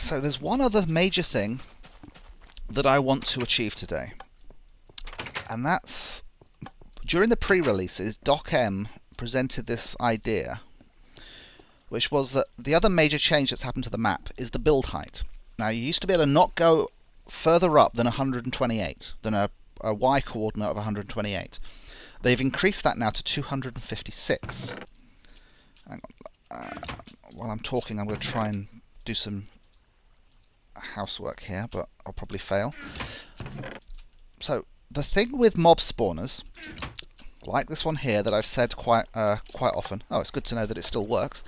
So there's one other major thing that I want to achieve today, and that's during the pre-releases, DocM presented this idea, which was that the other major change that's happened to the map is the build height. Now, you used to be able to not go further up than 128, than a Y coordinate of 128. They've increased that now to 256. Hang on. While I'm talking, I'm going to try and do some housework here, but I'll probably fail. So, the thing with mob spawners, like this one here that I've said quite often. Oh, it's good to know that it still works.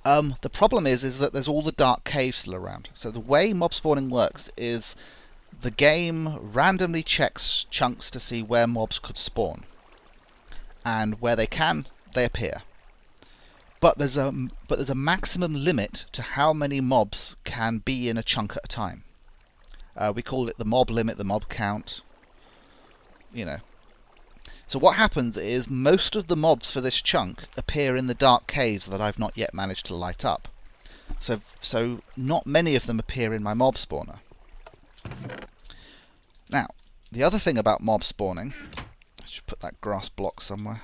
The problem is that there's all the dark caves still around. So the way mob spawning works is the game randomly checks chunks to see where mobs could spawn, and where they can, they appear. But there's a maximum limit to how many mobs can be in a chunk at a time. We call it the mob limit, the mob count. You know. So what happens is most of the mobs for this chunk appear in the dark caves that I've not yet managed to light up. So not many of them appear in my mob spawner. Now, the other thing about mob spawning, I should put that grass block somewhere.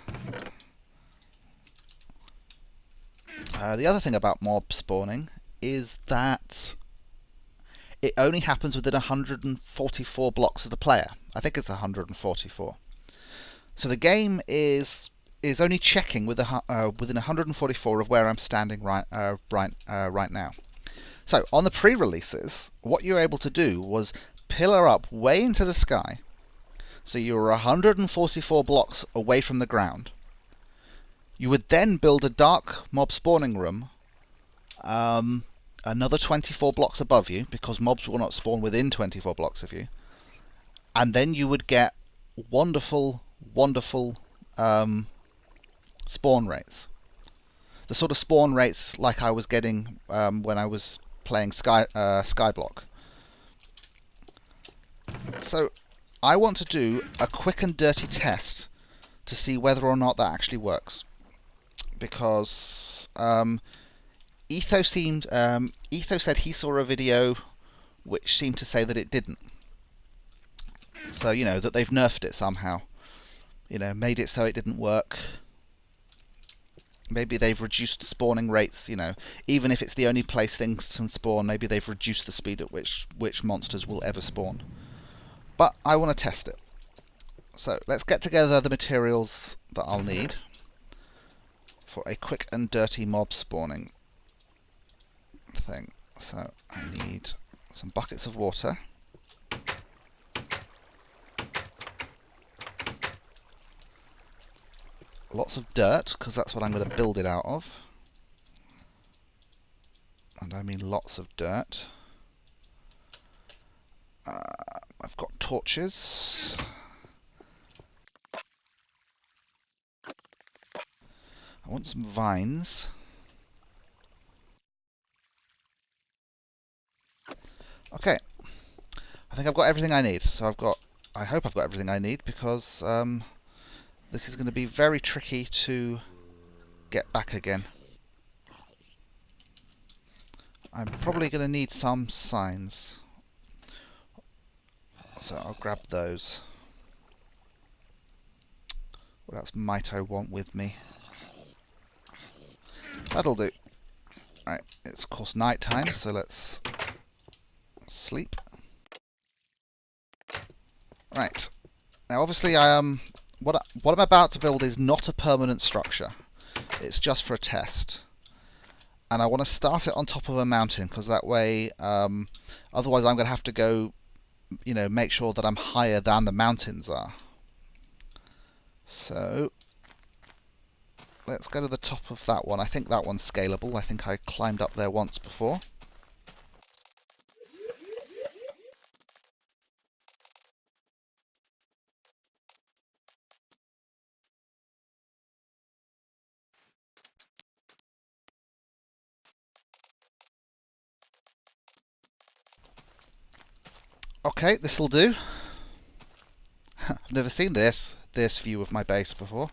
The other thing about mob spawning is that it only happens within 144 blocks of the player. I think it's 144. So the game is only checking within 144 of where I'm standing right now. So on the pre-releases, what you're able to do was pillar up way into the sky, so you were 144 blocks away from the ground. You would then build a dark mob spawning room another 24 blocks above you, because mobs will not spawn within 24 blocks of you. And then you would get wonderful spawn rates. The sort of spawn rates like I was getting when I was playing Skyblock. So I want to do a quick and dirty test to see whether or not that actually works. Because Etho said he saw a video which seemed to say that it didn't. So, you know, that they've nerfed it somehow. You know, made it so it didn't work. Maybe they've reduced spawning rates, you know. Even if it's the only place things can spawn, maybe they've reduced the speed at which monsters will ever spawn. But I want to test it. So, let's get together the materials that I'll need for a quick and dirty mob spawning thing. So, I need some buckets of water. Lots of dirt, because that's what I'm going to build it out of. And I mean lots of dirt. I've got torches. I want some vines. Okay. I think I've got everything I need. So I hope I've got everything I need, because this is going to be very tricky to get back again. I'm probably going to need some signs. So I'll grab those. What else might I want with me? That'll do. Right, it's of course night time, so let's sleep. Right. Now obviously what I'm about to build is not a permanent structure. It's just for a test. And I want to start it on top of a mountain, because that way, otherwise I'm going to have to go, you know, make sure that I'm higher than the mountains are. So, let's go to the top of that one. I think that one's scalable. I think I climbed up there once before. Okay, this'll do. I've never seen this view of my base before.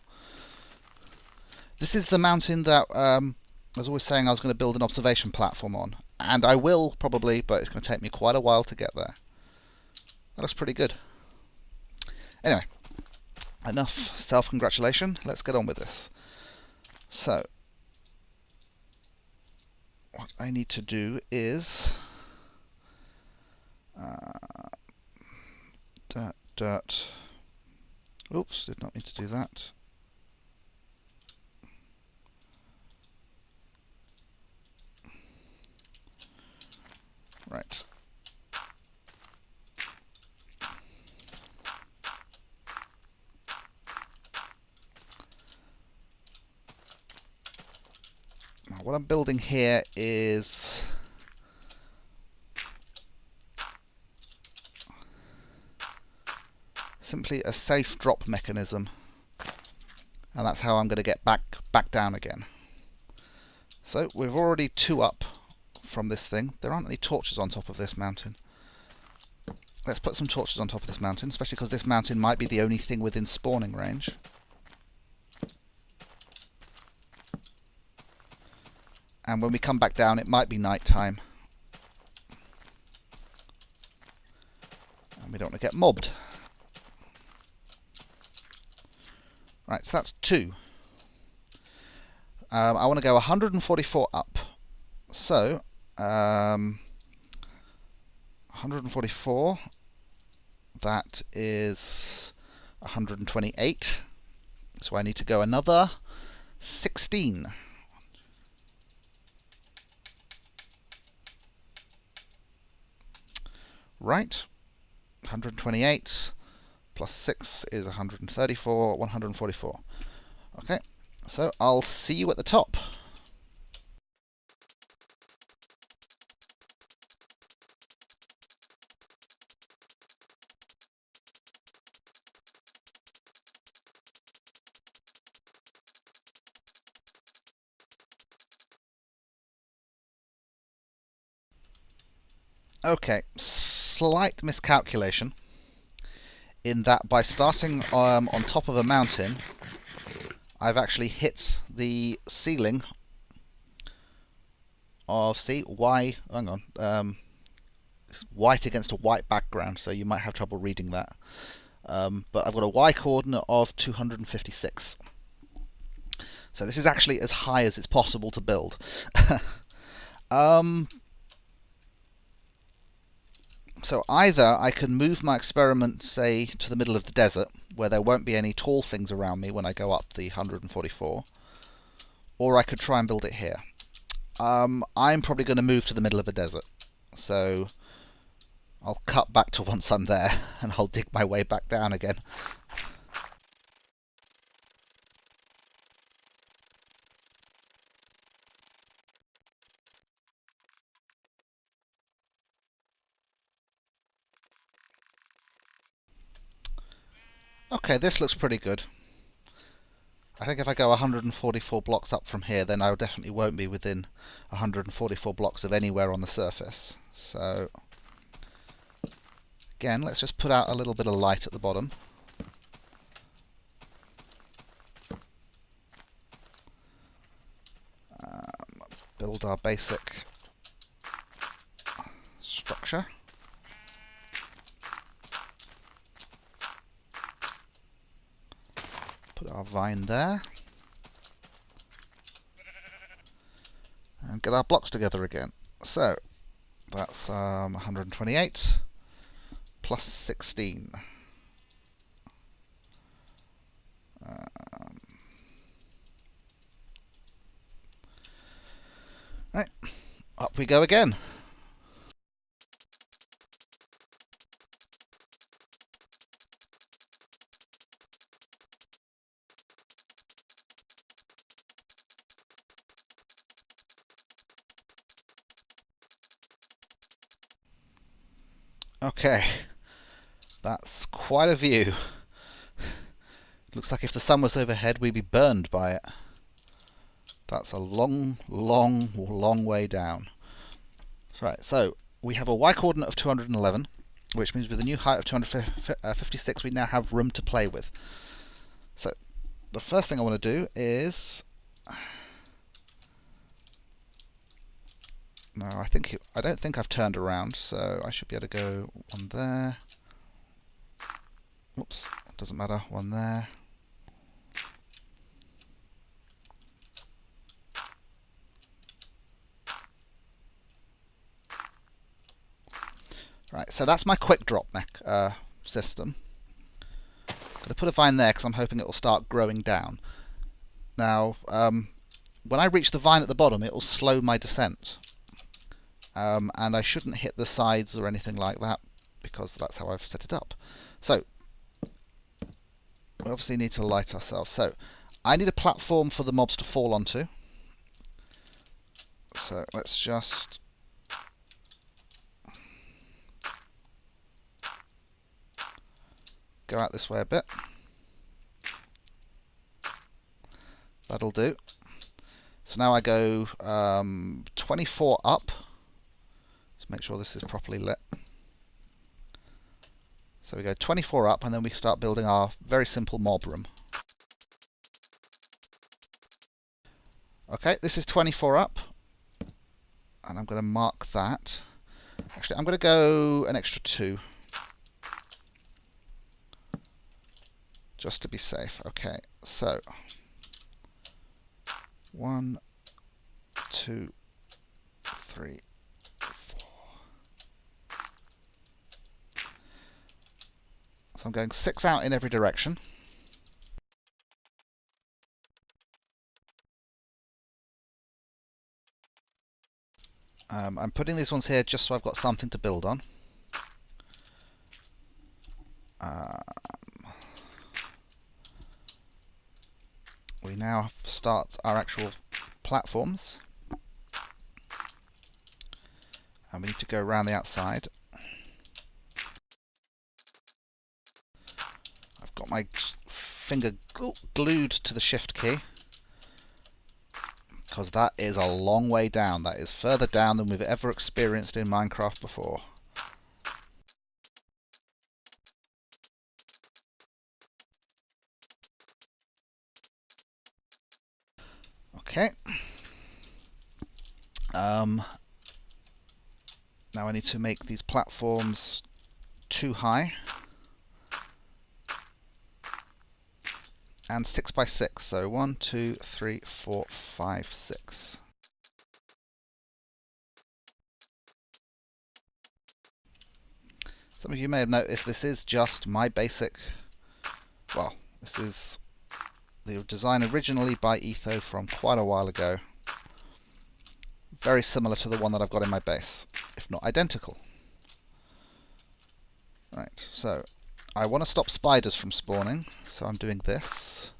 This is the mountain that I was always saying I was going to build an observation platform on, And I will, probably, but it's going to take me quite a while to get there. That looks pretty good. Anyway, enough self-congratulation. Let's get on with this. So, what I need to do is... dirt. Oops, did not need to do that. Right. Now, what I'm building here is simply a safe drop mechanism, and that's how I'm going to get back down again. So we've already 2 up from this thing. There aren't any torches on top of this mountain. Let's put some torches on top of this mountain, especially because this mountain might be the only thing within spawning range. And when we come back down, it might be night time. And we don't want to get mobbed. Right, so that's 2. I want to go 144 up. So, 144, that is 128. So I need to go another 16. Right, 128 plus 6 is 134, 144. Okay, so I'll see you at the top. Okay, slight miscalculation in that by starting on top of a mountain, I've actually hit the ceiling of, see, hang on, it's white against a white background, so you might have trouble reading that. But I've got a Y coordinate of 256. So this is actually as high as it's possible to build. So either I can move my experiment, say, to the middle of the desert, where there won't be any tall things around me when I go up the 144, or I could try and build it here. I'm probably going to move to the middle of a desert, so I'll cut back to once I'm there, and I'll dig my way back down again. Okay, this looks pretty good. I think if I go 144 blocks up from here, then I definitely won't be within 144 blocks of anywhere on the surface. So, again, let's just put out a little bit of light at the bottom. Build our basic structure. Put our vine there. And get our blocks together again. So, that's 128 plus 16. Right, up we go again. Okay, that's quite a view. Looks like if the sun was overhead, we'd be burned by it. That's a long, long, long way down. Right, so we have a Y coordinate of 211, which means with a new height of 256, we now have room to play with. So the first thing I want to do is No, I don't think I've turned around, so I should be able to go one there. Oops, doesn't matter. One there. Right, so that's my quick drop system. I'm going to put a vine there because I'm hoping it will start growing down. Now, when I reach the vine at the bottom, it will slow my descent. And I shouldn't hit the sides or anything like that because that's how I've set it up. So, we obviously need to light ourselves. So, I need a platform for the mobs to fall onto. So, let's just... go out this way a bit. That'll do. So now I go 24 up. Let's make sure this is properly lit. So we go 24 up and then we start building our very simple mob room. Okay, this is 24 up. And I'm going to mark that. Actually, I'm going to go an extra 2. Just to be safe. Okay, so 1, 2, 3, 4. So I'm going 6 out in every direction. I'm putting these ones here just so I've got something to build on. We now start our actual platforms. And we need to go around the outside. I've got my finger glued to the shift key. Because that is a long way down. That is further down than we've ever experienced in Minecraft before. Okay. Now I need to make these platforms too high. And 6 by 6. So 1, 2, 3, 4, 5, 6. Some of you may have noticed this is just my basic, well, this is the design originally by Etho from quite a while ago. Very similar to the one that I've got in my base, if not identical. Right, so I want to stop spiders from spawning, so I'm doing this.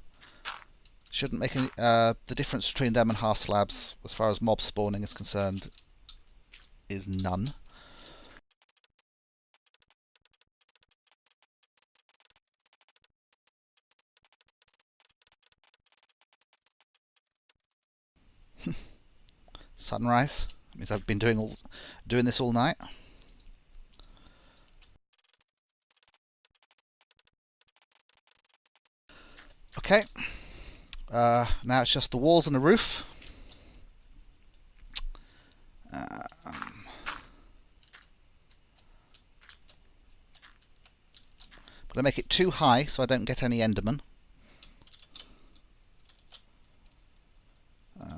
Shouldn't make any, the difference between them and half slabs, as far as mob spawning is concerned, is none. Sunrise. That means I've been doing this all night. Okay. Now it's just the walls and the roof. I'm going to make it too high so I don't get any Endermen.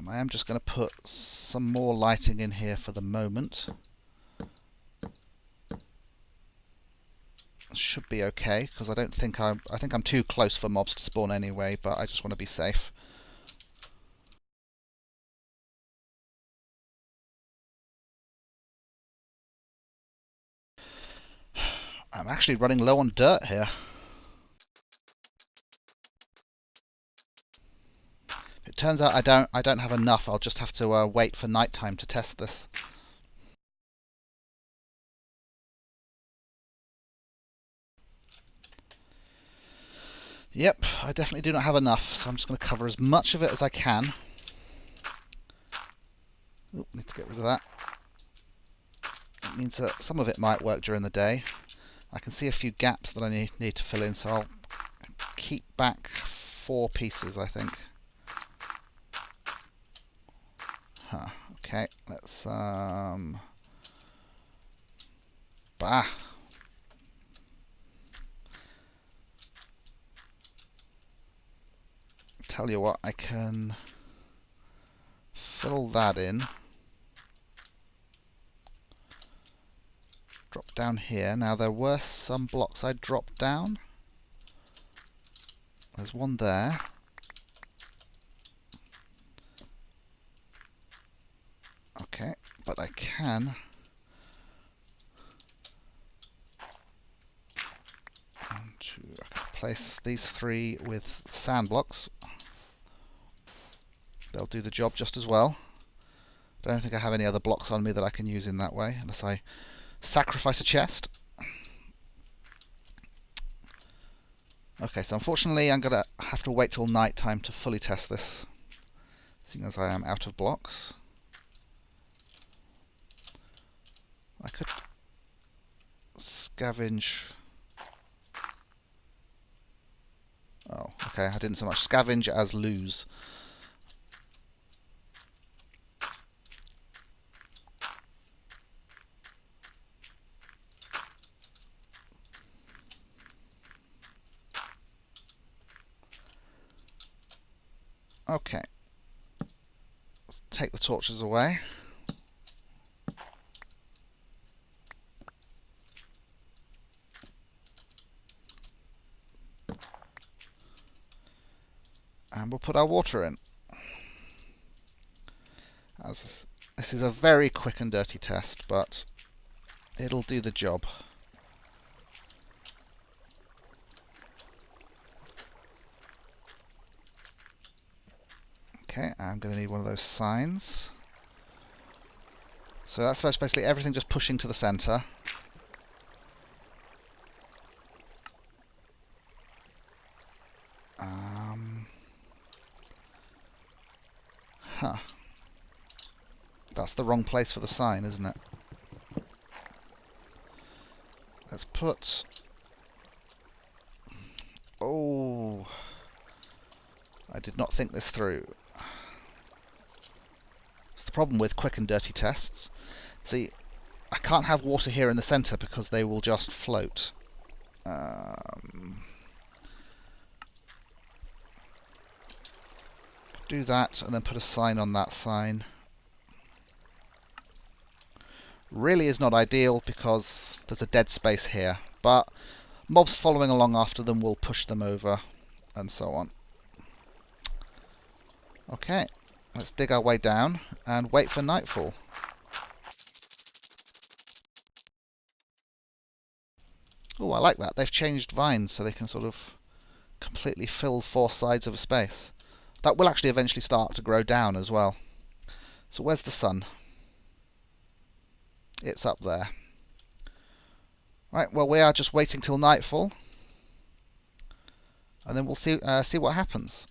I am just going to put some more lighting in here for the moment. Should be okay because I think I'm too close for mobs to spawn anyway, but I just want to be safe. I'm actually running low on dirt here. If it turns out I don't have enough, I'll just have to wait for nighttime to test this. Yep, I definitely do not have enough, so I'm just going to cover as much of it as I can. Ooh, need to get rid of that. It means that some of it might work during the day. I can see a few gaps that I need to fill in, so I'll keep back 4 pieces, I think. Okay, let's tell you what, I can fill that in. Drop down here. Now there were some blocks I dropped down. There's one there. Okay, but I can place these 3 with sand blocks. They'll do the job just as well. I don't think I have any other blocks on me that I can use in that way, unless I sacrifice a chest. Okay, so unfortunately I'm going to have to wait till night time to fully test this, seeing as I am out of blocks. I could scavenge. Oh, okay, I didn't so much scavenge as lose. Okay, let's take the torches away. And we'll put our water in. As this is a very quick and dirty test, but it'll do the job. Okay, I'm going to need one of those signs. So that's basically everything just pushing to the center. That's the wrong place for the sign, isn't it? Let's put... Oh, I did not think this through. It's the problem with quick and dirty tests. See, I can't have water here in the center because they will just float. Do that and then put a sign on that sign. Really is not ideal because there's a dead space here, but mobs following along after them will push them over and so on. Okay, let's dig our way down and wait for nightfall. Oh, I like that. They've changed vines so they can sort of completely fill 4 sides of a space. That will actually eventually start to grow down as well. So where's the sun? It's up there. Right, well, we are just waiting till nightfall, and then we'll see what happens.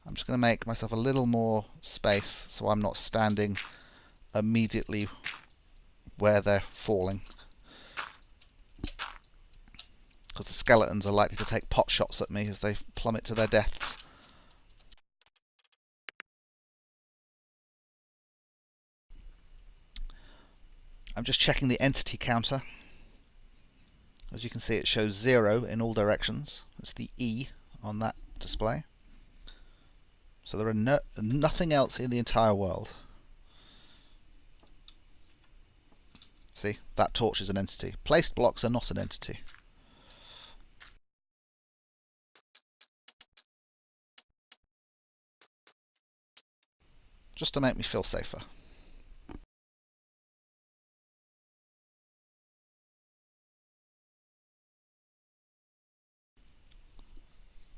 I'm just going to make myself a little more space so I'm not standing immediately where they're falling, because the skeletons are likely to take pot shots at me as they plummet to their deaths. I'm just checking the entity counter. As you can see, it shows 0 in all directions. It's the E on that display. So there are nothing else in the entire world. See, that torch is an entity. Placed blocks are not an entity. Just to make me feel safer.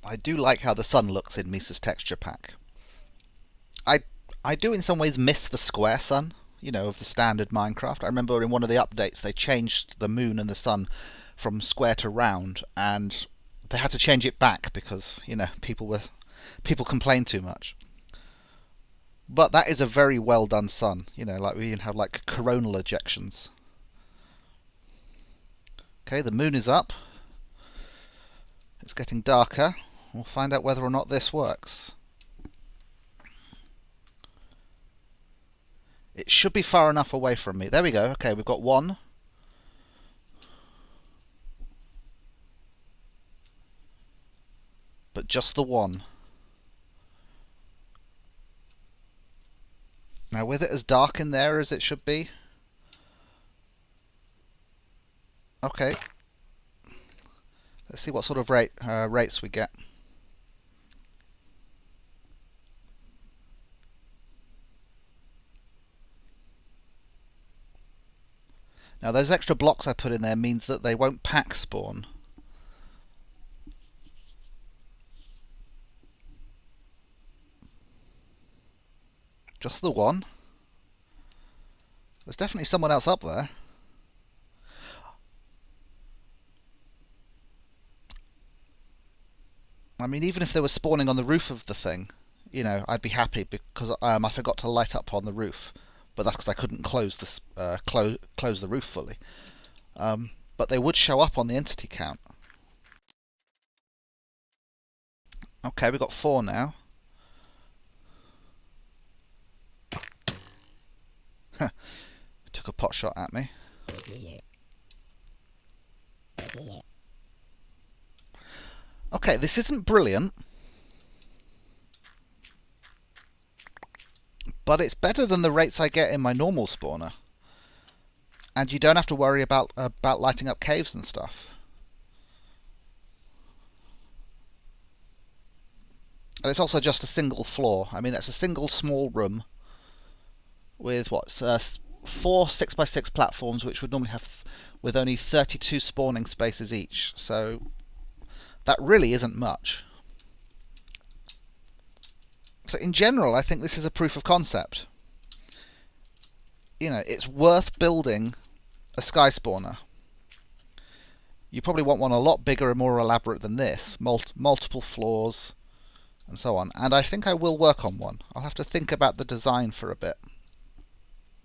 I do like how the sun looks in Misa's texture pack. I do in some ways miss the square sun, you know, of the standard Minecraft. I remember in one of the updates they changed the moon and the sun from square to round, and they had to change it back because, you know, people complained too much. But that is a very well done sun, you know, like we even have like coronal ejections. Okay, the moon is up. It's getting darker. We'll find out whether or not this works. It should be far enough away from me. There we go. Okay, we've got one. But just the one. Now, with it as dark in there as it should be. Okay. Let's see what sort of rates we get. Now, those extra blocks I put in there means that they won't pack spawn. Just the one. There's definitely someone else up there. I mean, even if they were spawning on the roof of the thing, you know, I'd be happy because I forgot to light up on the roof. But that's because I couldn't close the roof fully. But they would show up on the entity count. Okay, we've got 4 now. Took a pot shot at me. Okay, this isn't brilliant. But it's better than the rates I get in my normal spawner. And you don't have to worry about lighting up caves and stuff. And it's also just a single floor. I mean, that's a single small room with what, 4 6x6 platforms, which would normally have with only 32 spawning spaces each. So that really isn't much. So in general, I think this is a proof of concept. You know, it's worth building a sky spawner. You probably want one a lot bigger and more elaborate than this. Multiple floors and so on. And I think I will work on one. I'll have to think about the design for a bit.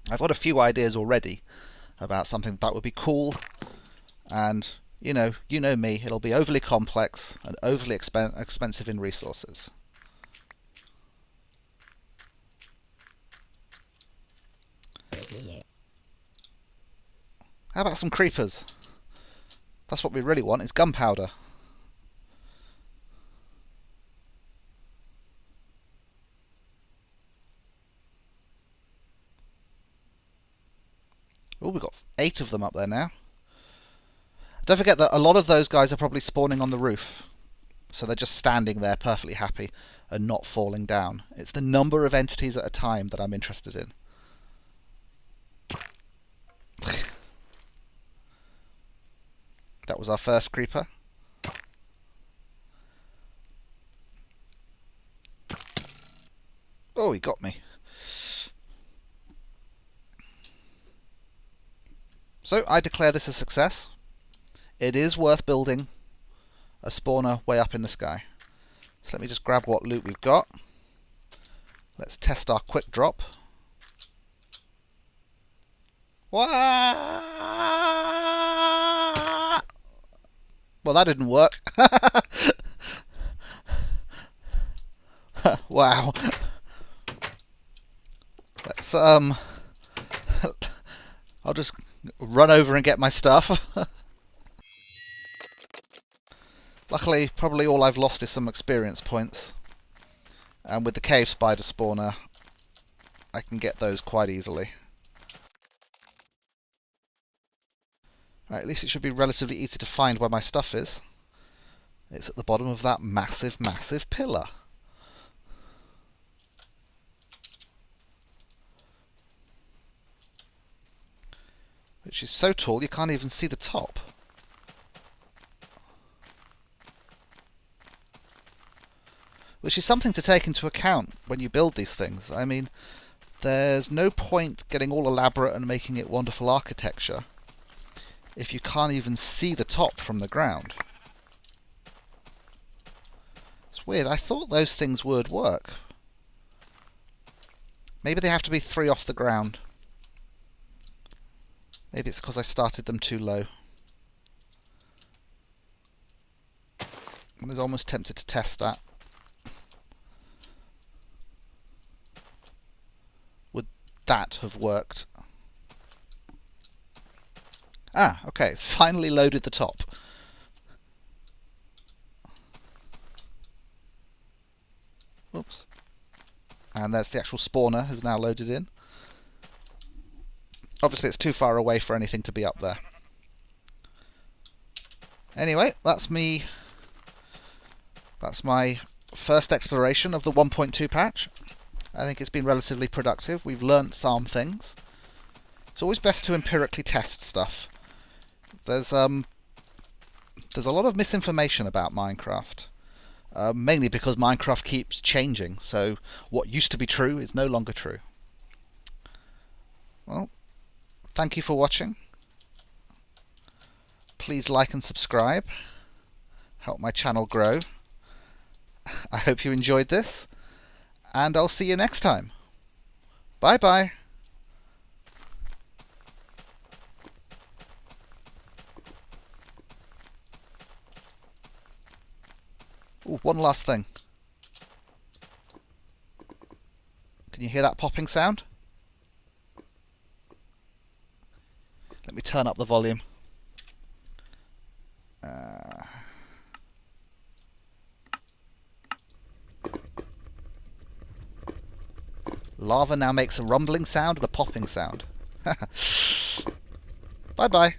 I've got a few ideas already about something that would be cool. And, you know me, it'll be overly complex and overly expensive in resources. How about some creepers? That's what we really want, is gunpowder. Oh, we've got 8 of them up there now. Don't forget that a lot of those guys are probably spawning on the roof. So they're just standing there perfectly happy and not falling down. It's the number of entities at a time that I'm interested in. That was our first creeper. Oh, he got me. So I declare this a success. It is worth building a spawner way up in the sky. So let me just grab what loot we've got. Let's test our quick drop. Well, that didn't work. Wow. Let's I'll just run over and get my stuff. Luckily, probably all I've lost is some experience points. And with the cave spider spawner, I can get those quite easily. Right, at least it should be relatively easy to find where my stuff is. It's at the bottom of that massive, massive pillar. Which is so tall you can't even see the top. Which is something to take into account when you build these things. I mean, there's no point getting all elaborate and making it wonderful architecture if you can't even see the top from the ground. It's weird. I thought those things would work. Maybe they have to be 3 off the ground. Maybe it's because I started them too low. I was almost tempted to test that. that have worked. Ah, okay, it's finally loaded the top. Oops. And that's the actual spawner has now loaded in. Obviously it's too far away for anything to be up there. Anyway, that's me. That's my first exploration of the 1.2 patch. I think it's been relatively productive. We've learnt some things. It's always best to empirically test stuff. There's a lot of misinformation about Minecraft. Mainly because Minecraft keeps changing, so what used to be true is no longer true. Well, thank you for watching. Please like and subscribe. Help my channel grow. I hope you enjoyed this, and I'll see you next time. Bye bye. Ooh, one last thing. Can you hear that popping sound? Let me turn up the volume. Lava now makes a rumbling sound and a popping sound. Bye bye.